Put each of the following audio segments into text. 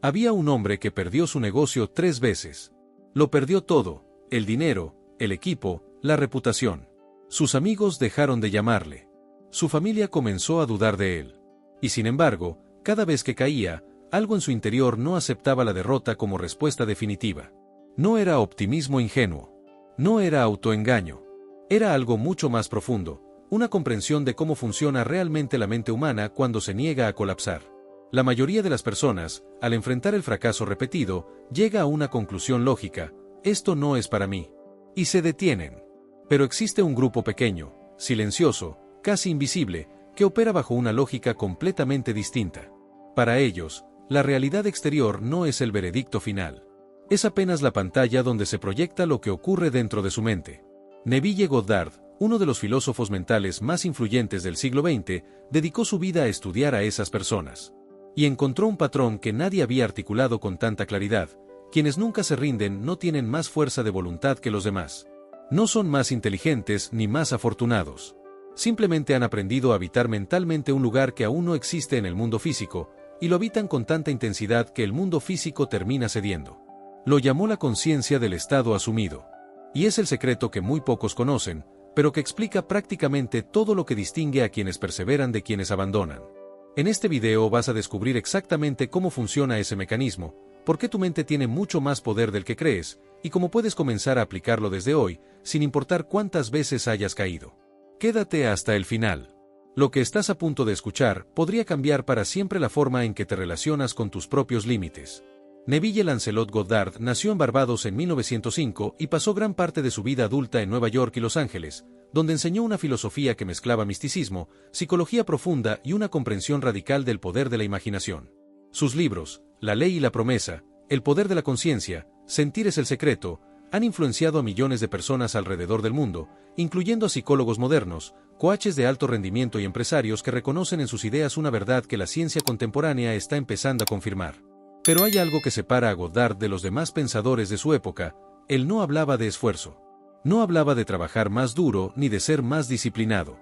Había un hombre que perdió su negocio 3 veces. Lo perdió todo: el dinero, el equipo, la reputación. Sus amigos dejaron de llamarle. Su familia comenzó a dudar de él. Y sin embargo, cada vez que caía, algo en su interior no aceptaba la derrota como respuesta definitiva. No era optimismo ingenuo. No era autoengaño. Era algo mucho más profundo, una comprensión de cómo funciona realmente la mente humana cuando se niega a colapsar. La mayoría de las personas, al enfrentar el fracaso repetido, llega a una conclusión lógica: esto no es para mí. Y se detienen. Pero existe un grupo pequeño, silencioso, casi invisible, que opera bajo una lógica completamente distinta. Para ellos, la realidad exterior no es el veredicto final. Es apenas la pantalla donde se proyecta lo que ocurre dentro de su mente. Neville Goddard, uno de los filósofos mentales más influyentes del siglo XX, dedicó su vida a estudiar a esas personas. Y encontró un patrón que nadie había articulado con tanta claridad: quienes nunca se rinden no tienen más fuerza de voluntad que los demás. No son más inteligentes ni más afortunados. Simplemente han aprendido a habitar mentalmente un lugar que aún no existe en el mundo físico, y lo habitan con tanta intensidad que el mundo físico termina cediendo. Lo llamó la conciencia del estado asumido. Y es el secreto que muy pocos conocen, pero que explica prácticamente todo lo que distingue a quienes perseveran de quienes abandonan. En este video vas a descubrir exactamente cómo funciona ese mecanismo, por qué tu mente tiene mucho más poder del que crees, y cómo puedes comenzar a aplicarlo desde hoy, sin importar cuántas veces hayas caído. Quédate hasta el final. Lo que estás a punto de escuchar podría cambiar para siempre la forma en que te relacionas con tus propios límites. Neville Lancelot Goddard nació en Barbados en 1905 y pasó gran parte de su vida adulta en Nueva York y Los Ángeles, donde enseñó una filosofía que mezclaba misticismo, psicología profunda y una comprensión radical del poder de la imaginación. Sus libros, La ley y la promesa, El poder de la conciencia, Sentir es el secreto, han influenciado a millones de personas alrededor del mundo, incluyendo a psicólogos modernos, coaches de alto rendimiento y empresarios que reconocen en sus ideas una verdad que la ciencia contemporánea está empezando a confirmar. Pero hay algo que separa a Goddard de los demás pensadores de su época: él no hablaba de esfuerzo. No hablaba de trabajar más duro ni de ser más disciplinado.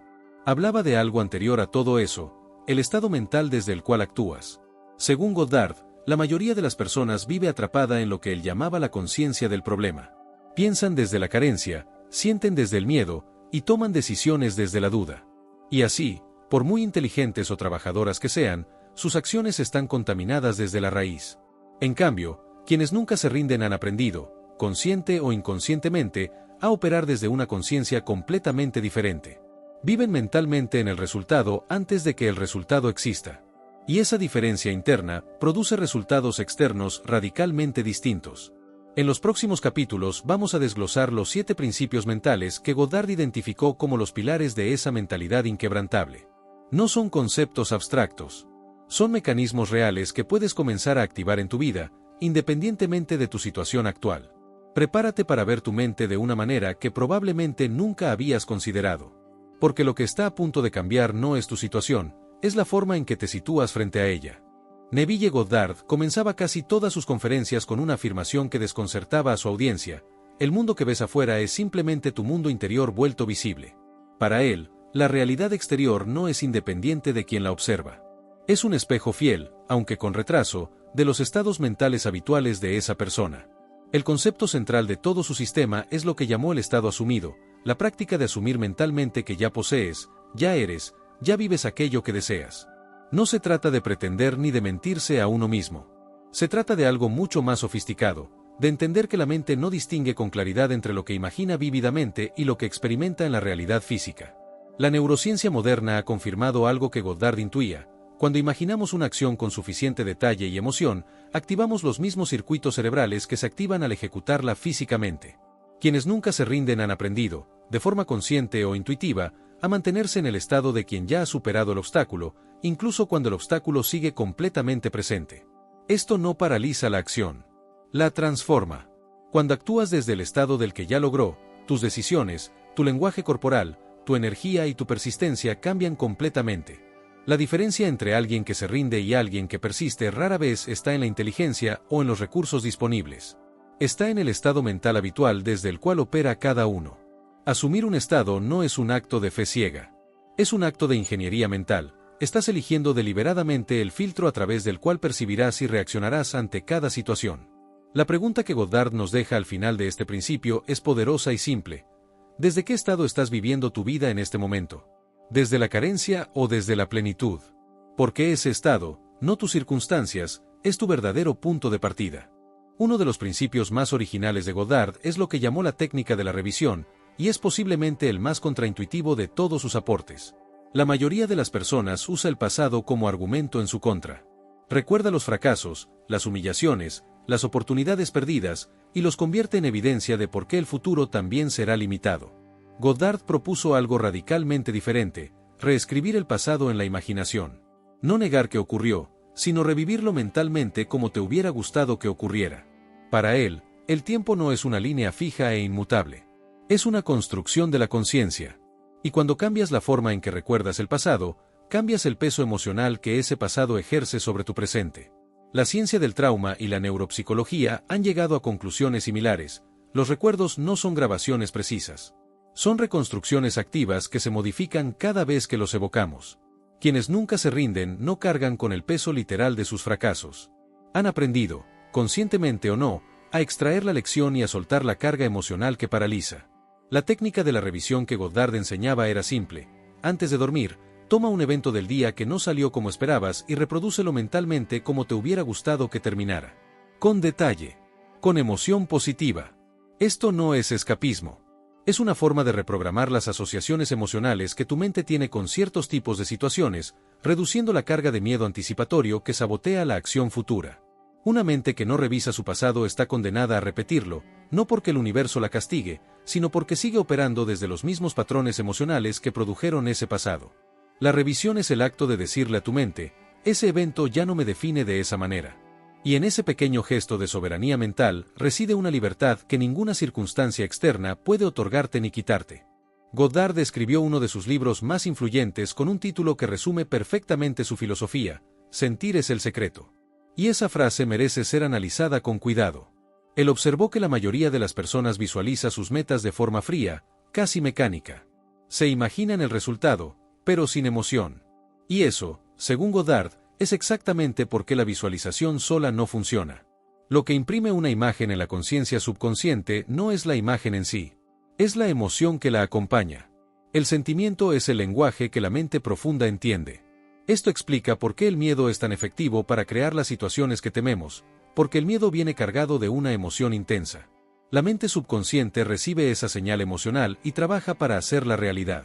Hablaba de algo anterior a todo eso: el estado mental desde el cual actúas. Según Goddard, la mayoría de las personas vive atrapada en lo que él llamaba la conciencia del problema. Piensan desde la carencia, sienten desde el miedo, y toman decisiones desde la duda. Y así, por muy inteligentes o trabajadoras que sean, sus acciones están contaminadas desde la raíz. En cambio, quienes nunca se rinden han aprendido, consciente o inconscientemente, a operar desde una conciencia completamente diferente. Viven mentalmente en el resultado antes de que el resultado exista. Y esa diferencia interna produce resultados externos radicalmente distintos. En los próximos capítulos vamos a desglosar los 7 principios mentales que Goddard identificó como los pilares de esa mentalidad inquebrantable. No son conceptos abstractos. Son mecanismos reales que puedes comenzar a activar en tu vida, independientemente de tu situación actual. Prepárate para ver tu mente de una manera que probablemente nunca habías considerado. Porque lo que está a punto de cambiar no es tu situación, es la forma en que te sitúas frente a ella. Neville Goddard comenzaba casi todas sus conferencias con una afirmación que desconcertaba a su audiencia: el mundo que ves afuera es simplemente tu mundo interior vuelto visible. Para él, la realidad exterior no es independiente de quien la observa. Es un espejo fiel, aunque con retraso, de los estados mentales habituales de esa persona. El concepto central de todo su sistema es lo que llamó el estado asumido, la práctica de asumir mentalmente que ya posees, ya eres, ya vives aquello que deseas. No se trata de pretender ni de mentirse a uno mismo. Se trata de algo mucho más sofisticado, de entender que la mente no distingue con claridad entre lo que imagina vívidamente y lo que experimenta en la realidad física. La neurociencia moderna ha confirmado algo que Goddard intuía: cuando imaginamos una acción con suficiente detalle y emoción, activamos los mismos circuitos cerebrales que se activan al ejecutarla físicamente. Quienes nunca se rinden han aprendido, de forma consciente o intuitiva, a mantenerse en el estado de quien ya ha superado el obstáculo, incluso cuando el obstáculo sigue completamente presente. Esto no paraliza la acción, la transforma. Cuando actúas desde el estado del que ya logró, tus decisiones, tu lenguaje corporal, tu energía y tu persistencia cambian completamente. La diferencia entre alguien que se rinde y alguien que persiste rara vez está en la inteligencia o en los recursos disponibles. Está en el estado mental habitual desde el cual opera cada uno. Asumir un estado no es un acto de fe ciega. Es un acto de ingeniería mental, estás eligiendo deliberadamente el filtro a través del cual percibirás y reaccionarás ante cada situación. La pregunta que Goddard nos deja al final de este principio es poderosa y simple. ¿Desde qué estado estás viviendo tu vida en este momento? ¿Desde la carencia o desde la plenitud? Porque ese estado, no tus circunstancias, es tu verdadero punto de partida. Uno de los principios más originales de Goddard es lo que llamó la técnica de la revisión, y es posiblemente el más contraintuitivo de todos sus aportes. La mayoría de las personas usa el pasado como argumento en su contra. Recuerda los fracasos, las humillaciones, las oportunidades perdidas, y los convierte en evidencia de por qué el futuro también será limitado. Goddard propuso algo radicalmente diferente: reescribir el pasado en la imaginación. No negar que ocurrió, sino revivirlo mentalmente como te hubiera gustado que ocurriera. Para él, el tiempo no es una línea fija e inmutable. Es una construcción de la conciencia. Y cuando cambias la forma en que recuerdas el pasado, cambias el peso emocional que ese pasado ejerce sobre tu presente. La ciencia del trauma y la neuropsicología han llegado a conclusiones similares. Los recuerdos no son grabaciones precisas. Son reconstrucciones activas que se modifican cada vez que los evocamos. Quienes nunca se rinden no cargan con el peso literal de sus fracasos. Han aprendido, conscientemente o no, a extraer la lección y a soltar la carga emocional que paraliza. La técnica de la revisión que Goddard enseñaba era simple. Antes de dormir, toma un evento del día que no salió como esperabas y reprodúcelo mentalmente como te hubiera gustado que terminara. Con detalle. Con emoción positiva. Esto no es escapismo. Es una forma de reprogramar las asociaciones emocionales que tu mente tiene con ciertos tipos de situaciones, reduciendo la carga de miedo anticipatorio que sabotea la acción futura. Una mente que no revisa su pasado está condenada a repetirlo, no porque el universo la castigue, sino porque sigue operando desde los mismos patrones emocionales que produjeron ese pasado. La revisión es el acto de decirle a tu mente: ese evento ya no me define de esa manera. Y en ese pequeño gesto de soberanía mental reside una libertad que ninguna circunstancia externa puede otorgarte ni quitarte. Goddard escribió uno de sus libros más influyentes con un título que resume perfectamente su filosofía: sentir es el secreto. Y esa frase merece ser analizada con cuidado. Él observó que la mayoría de las personas visualiza sus metas de forma fría, casi mecánica. Se imaginan el resultado, pero sin emoción. Y eso, según Goddard, es exactamente porque la visualización sola no funciona. Lo que imprime una imagen en la conciencia subconsciente no es la imagen en sí, es la emoción que la acompaña. El sentimiento es el lenguaje que la mente profunda entiende. Esto explica por qué el miedo es tan efectivo para crear las situaciones que tememos, porque el miedo viene cargado de una emoción intensa. La mente subconsciente recibe esa señal emocional y trabaja para hacerla realidad.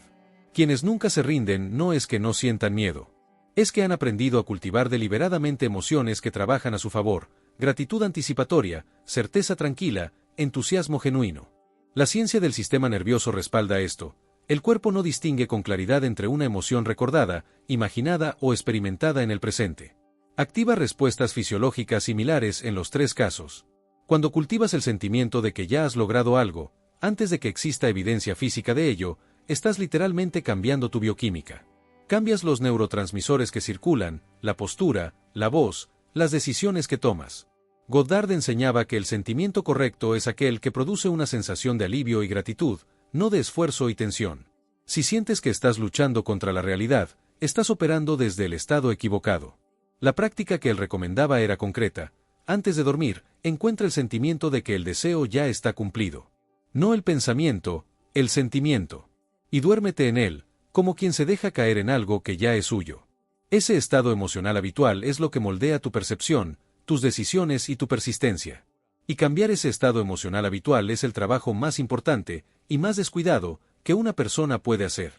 Quienes nunca se rinden no es que no sientan miedo. Es que han aprendido a cultivar deliberadamente emociones que trabajan a su favor: gratitud anticipatoria, certeza tranquila, entusiasmo genuino. La ciencia del sistema nervioso respalda esto. El cuerpo no distingue con claridad entre una emoción recordada, imaginada o experimentada en el presente. Activa respuestas fisiológicas similares en los tres casos. Cuando cultivas el sentimiento de que ya has logrado algo, antes de que exista evidencia física de ello, estás literalmente cambiando tu bioquímica. Cambias los neurotransmisores que circulan, la postura, la voz, las decisiones que tomas. Goddard enseñaba que el sentimiento correcto es aquel que produce una sensación de alivio y gratitud, no de esfuerzo y tensión. Si sientes que estás luchando contra la realidad, estás operando desde el estado equivocado. La práctica que él recomendaba era concreta. Antes de dormir, encuentra el sentimiento de que el deseo ya está cumplido. No el pensamiento, el sentimiento. Y duérmete en él, como quien se deja caer en algo que ya es suyo. Ese estado emocional habitual es lo que moldea tu percepción, tus decisiones y tu persistencia. Y cambiar ese estado emocional habitual es el trabajo más importante, y más descuidado, que una persona puede hacer.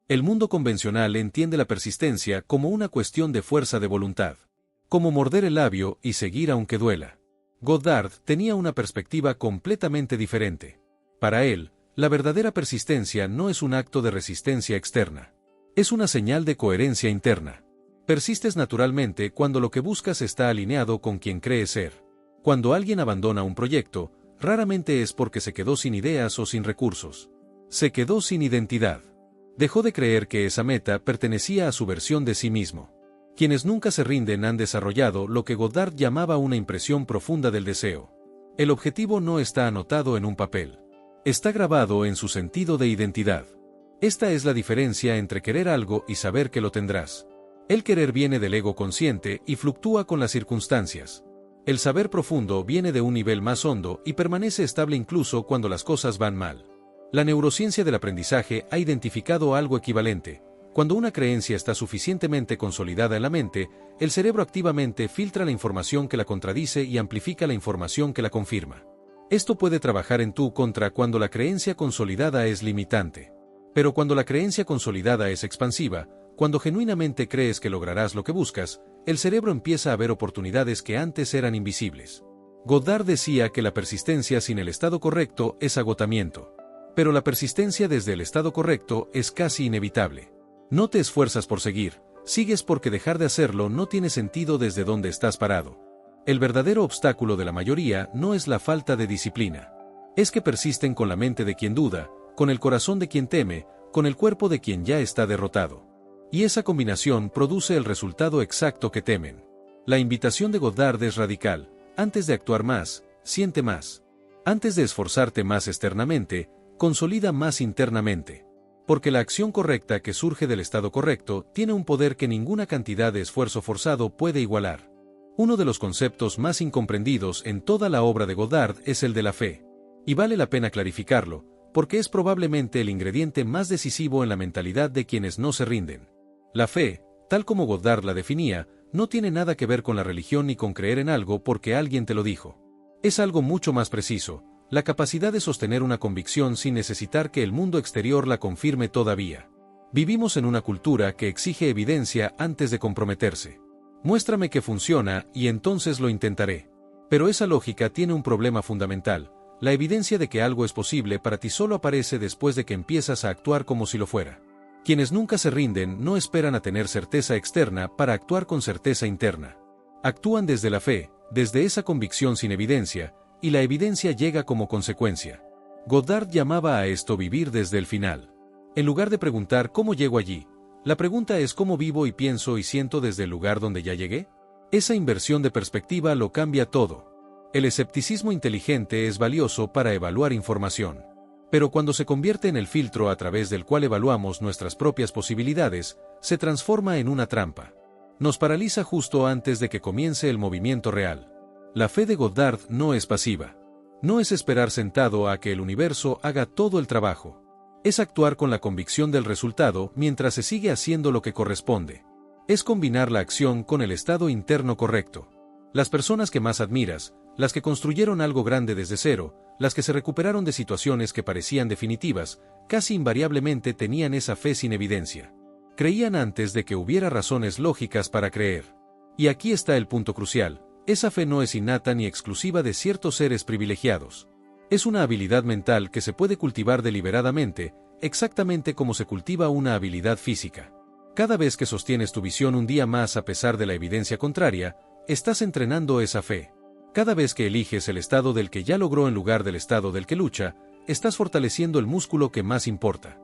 El mundo convencional entiende la persistencia como una cuestión de fuerza de voluntad. Como morder el labio y seguir aunque duela. Goddard tenía una perspectiva completamente diferente. Para él, la verdadera persistencia no es un acto de resistencia externa. Es una señal de coherencia interna. Persistes naturalmente cuando lo que buscas está alineado con quien crees ser. Cuando alguien abandona un proyecto, raramente es porque se quedó sin ideas o sin recursos. Se quedó sin identidad. Dejó de creer que esa meta pertenecía a su versión de sí mismo. Quienes nunca se rinden han desarrollado lo que Goddard llamaba una impresión profunda del deseo. El objetivo no está anotado en un papel. Está grabado en su sentido de identidad. Esta es la diferencia entre querer algo y saber que lo tendrás. El querer viene del ego consciente y fluctúa con las circunstancias. El saber profundo viene de un nivel más hondo y permanece estable incluso cuando las cosas van mal. La neurociencia del aprendizaje ha identificado algo equivalente. Cuando una creencia está suficientemente consolidada en la mente, el cerebro activamente filtra la información que la contradice y amplifica la información que la confirma. Esto puede trabajar en tu contra cuando la creencia consolidada es limitante. Pero cuando la creencia consolidada es expansiva, cuando genuinamente crees que lograrás lo que buscas, el cerebro empieza a ver oportunidades que antes eran invisibles. Goddard decía que la persistencia sin el estado correcto es agotamiento. Pero la persistencia desde el estado correcto es casi inevitable. No te esfuerzas por seguir, sigues porque dejar de hacerlo no tiene sentido desde donde estás parado. El verdadero obstáculo de la mayoría no es la falta de disciplina. Es que persisten con la mente de quien duda, con el corazón de quien teme, con el cuerpo de quien ya está derrotado. Y esa combinación produce el resultado exacto que temen. La invitación de Goddard es radical. Antes de actuar más, siente más. Antes de esforzarte más externamente, consolida más internamente. Porque la acción correcta que surge del estado correcto tiene un poder que ninguna cantidad de esfuerzo forzado puede igualar. Uno de los conceptos más incomprendidos en toda la obra de Goddard es el de la fe. Y vale la pena clarificarlo, porque es probablemente el ingrediente más decisivo en la mentalidad de quienes no se rinden. La fe, tal como Goddard la definía, no tiene nada que ver con la religión ni con creer en algo porque alguien te lo dijo. Es algo mucho más preciso, la capacidad de sostener una convicción sin necesitar que el mundo exterior la confirme todavía. Vivimos en una cultura que exige evidencia antes de comprometerse. Muéstrame que funciona y entonces lo intentaré. Pero esa lógica tiene un problema fundamental. La evidencia de que algo es posible para ti solo aparece después de que empiezas a actuar como si lo fuera. Quienes nunca se rinden no esperan a tener certeza externa para actuar con certeza interna. Actúan desde la fe, desde esa convicción sin evidencia, y la evidencia llega como consecuencia. Goddard llamaba a esto vivir desde el final. En lugar de preguntar ¿cómo llego allí?, la pregunta es ¿cómo vivo y pienso y siento desde el lugar donde ya llegué? Esa inversión de perspectiva lo cambia todo. El escepticismo inteligente es valioso para evaluar información. Pero cuando se convierte en el filtro a través del cual evaluamos nuestras propias posibilidades, se transforma en una trampa. Nos paraliza justo antes de que comience el movimiento real. La fe de Goddard no es pasiva. No es esperar sentado a que el universo haga todo el trabajo. Es actuar con la convicción del resultado mientras se sigue haciendo lo que corresponde. Es combinar la acción con el estado interno correcto. Las personas que más admiras, las que construyeron algo grande desde cero, las que se recuperaron de situaciones que parecían definitivas, casi invariablemente tenían esa fe sin evidencia. Creían antes de que hubiera razones lógicas para creer. Y aquí está el punto crucial. Esa fe no es innata ni exclusiva de ciertos seres privilegiados. Es una habilidad mental que se puede cultivar deliberadamente, exactamente como se cultiva una habilidad física. Cada vez que sostienes tu visión un día más a pesar de la evidencia contraria, estás entrenando esa fe. Cada vez que eliges el estado del que ya logró en lugar del estado del que lucha, estás fortaleciendo el músculo que más importa.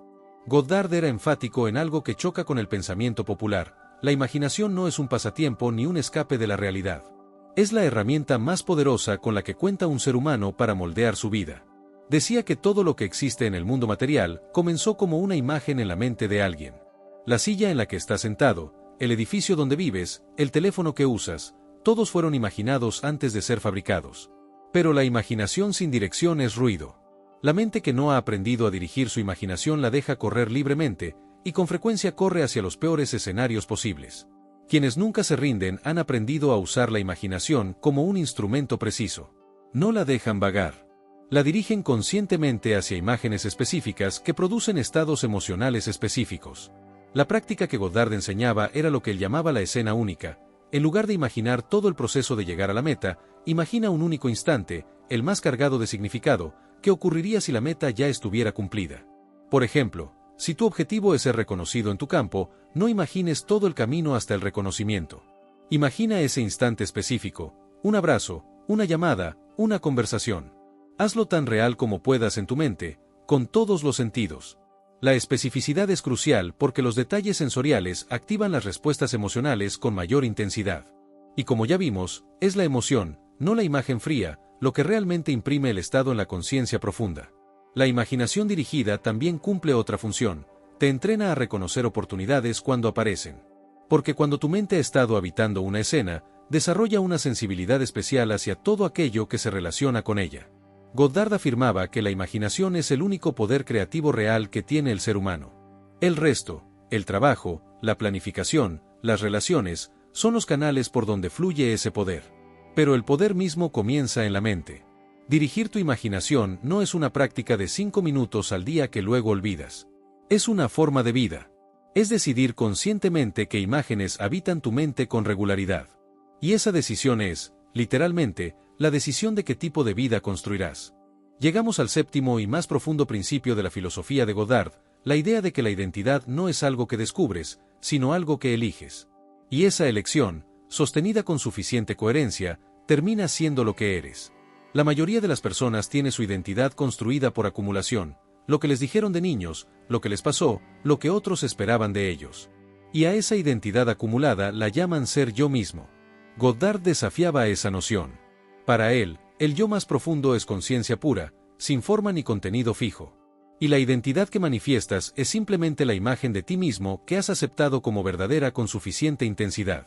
Goddard era enfático en algo que choca con el pensamiento popular: la imaginación no es un pasatiempo ni un escape de la realidad. Es la herramienta más poderosa con la que cuenta un ser humano para moldear su vida. Decía que todo lo que existe en el mundo material comenzó como una imagen en la mente de alguien. La silla en la que estás sentado, el edificio donde vives, el teléfono que usas, todos fueron imaginados antes de ser fabricados. Pero la imaginación sin dirección es ruido. La mente que no ha aprendido a dirigir su imaginación la deja correr libremente, y con frecuencia corre hacia los peores escenarios posibles. Quienes nunca se rinden han aprendido a usar la imaginación como un instrumento preciso. No la dejan vagar. La dirigen conscientemente hacia imágenes específicas que producen estados emocionales específicos. La práctica que Goddard enseñaba era lo que él llamaba la escena única. En lugar de imaginar todo el proceso de llegar a la meta, imagina un único instante, el más cargado de significado, que ocurriría si la meta ya estuviera cumplida. Por ejemplo, si tu objetivo es ser reconocido en tu campo, no imagines todo el camino hasta el reconocimiento. Imagina ese instante específico, un abrazo, una llamada, una conversación. Hazlo tan real como puedas en tu mente, con todos los sentidos. La especificidad es crucial porque los detalles sensoriales activan las respuestas emocionales con mayor intensidad. Y como ya vimos, es la emoción, no la imagen fría, lo que realmente imprime el estado en la conciencia profunda. La imaginación dirigida también cumple otra función: te entrena a reconocer oportunidades cuando aparecen. Porque cuando tu mente ha estado habitando una escena, desarrolla una sensibilidad especial hacia todo aquello que se relaciona con ella. Goddard afirmaba que la imaginación es el único poder creativo real que tiene el ser humano. El resto, el trabajo, la planificación, las relaciones, son los canales por donde fluye ese poder. Pero el poder mismo comienza en la mente. Dirigir tu imaginación no es una práctica de 5 minutos al día que luego olvidas. Es una forma de vida. Es decidir conscientemente qué imágenes habitan tu mente con regularidad. Y esa decisión es, literalmente, la decisión de qué tipo de vida construirás. Llegamos al séptimo y más profundo principio de la filosofía de Goddard, la idea de que la identidad no es algo que descubres, sino algo que eliges. Y esa elección, sostenida con suficiente coherencia, termina siendo lo que eres. La mayoría de las personas tiene su identidad construida por acumulación, lo que les dijeron de niños, lo que les pasó, lo que otros esperaban de ellos. Y a esa identidad acumulada la llaman ser yo mismo. Goddard desafiaba esa noción. Para él, el yo más profundo es conciencia pura, sin forma ni contenido fijo. Y la identidad que manifiestas es simplemente la imagen de ti mismo que has aceptado como verdadera con suficiente intensidad.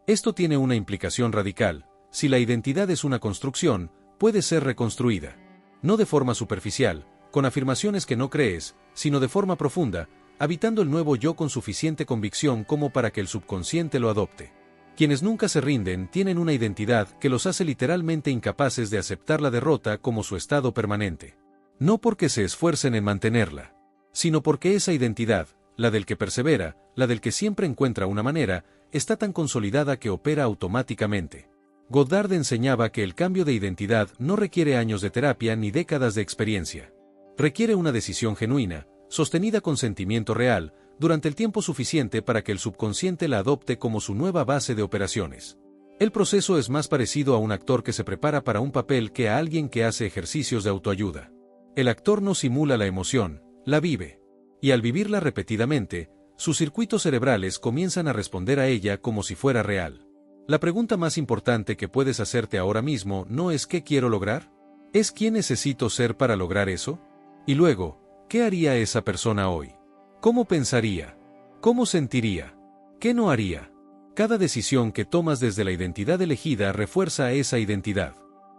Esto tiene una implicación radical. Si la identidad es una construcción, puede ser reconstruida. No de forma superficial, con afirmaciones que no crees, sino de forma profunda, habitando el nuevo yo con suficiente convicción como para que el subconsciente lo adopte. Quienes nunca se rinden tienen una identidad que los hace literalmente incapaces de aceptar la derrota como su estado permanente. No porque se esfuercen en mantenerla, sino porque esa identidad, la del que persevera, la del que siempre encuentra una manera, está tan consolidada que opera automáticamente. Goddard enseñaba que el cambio de identidad no requiere años de terapia ni décadas de experiencia. Requiere una decisión genuina, sostenida con sentimiento real, durante el tiempo suficiente para que el subconsciente la adopte como su nueva base de operaciones. El proceso es más parecido a un actor que se prepara para un papel que a alguien que hace ejercicios de autoayuda. El actor no simula la emoción, la vive. Y al vivirla repetidamente, sus circuitos cerebrales comienzan a responder a ella como si fuera real. La pregunta más importante que puedes hacerte ahora mismo no es ¿qué quiero lograr? Es ¿quién necesito ser para lograr eso? Y luego, ¿qué haría esa persona hoy? ¿Cómo pensaría? ¿Cómo sentiría? ¿Qué no haría? Cada decisión que tomas desde la identidad elegida refuerza esa identidad.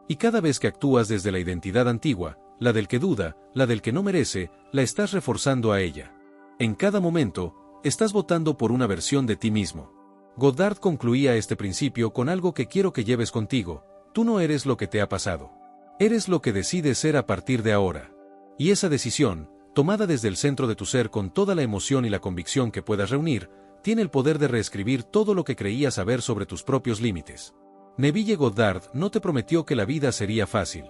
Y cada vez que actúas desde la identidad antigua, la del que duda, la del que no merece, la estás reforzando a ella. En cada momento, estás votando por una versión de ti mismo. Goddard concluía este principio con algo que quiero que lleves contigo: tú no eres lo que te ha pasado. Eres lo que decides ser a partir de ahora. Y esa decisión, tomada desde el centro de tu ser con toda la emoción y la convicción que puedas reunir, tiene el poder de reescribir todo lo que creías saber sobre tus propios límites. Neville Goddard no te prometió que la vida sería fácil.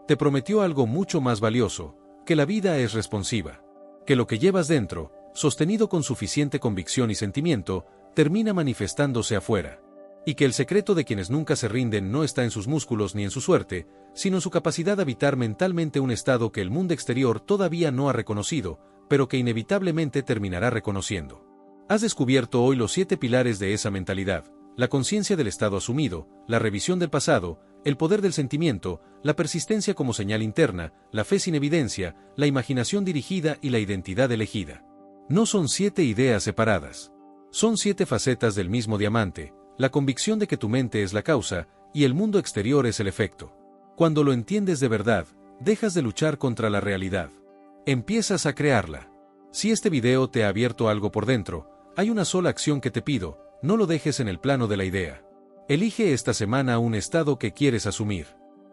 Te prometió algo mucho más valioso, que la vida es responsiva. Que lo que llevas dentro, sostenido con suficiente convicción y sentimiento, termina manifestándose afuera. Y que el secreto de quienes nunca se rinden no está en sus músculos ni en su suerte, sino en su capacidad de habitar mentalmente un estado que el mundo exterior todavía no ha reconocido, pero que inevitablemente terminará reconociendo. Has descubierto hoy los 7 pilares de esa mentalidad: la conciencia del estado asumido, la revisión del pasado, el poder del sentimiento, la persistencia como señal interna, la fe sin evidencia, la imaginación dirigida y la identidad elegida. No son 7 ideas separadas. Son 7 facetas del mismo diamante: la convicción de que tu mente es la causa, y el mundo exterior es el efecto. Cuando lo entiendes de verdad, dejas de luchar contra la realidad. Empiezas a crearla. Si este video te ha abierto algo por dentro, hay una sola acción que te pido: no lo dejes en el plano de la idea. Elige esta semana un estado que quieres asumir.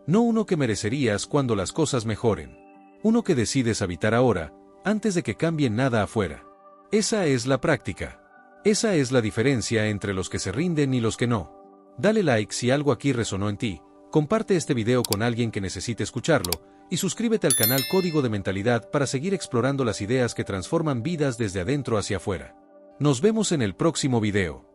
No uno que merecerías cuando las cosas mejoren. Uno que decides habitar ahora, antes de que cambie nada afuera. Esa es la práctica. Esa es la diferencia entre los que se rinden y los que no. Dale like si algo aquí resonó en ti, comparte este video con alguien que necesite escucharlo, y suscríbete al canal Código de Mentalidad para seguir explorando las ideas que transforman vidas desde adentro hacia afuera. Nos vemos en el próximo video.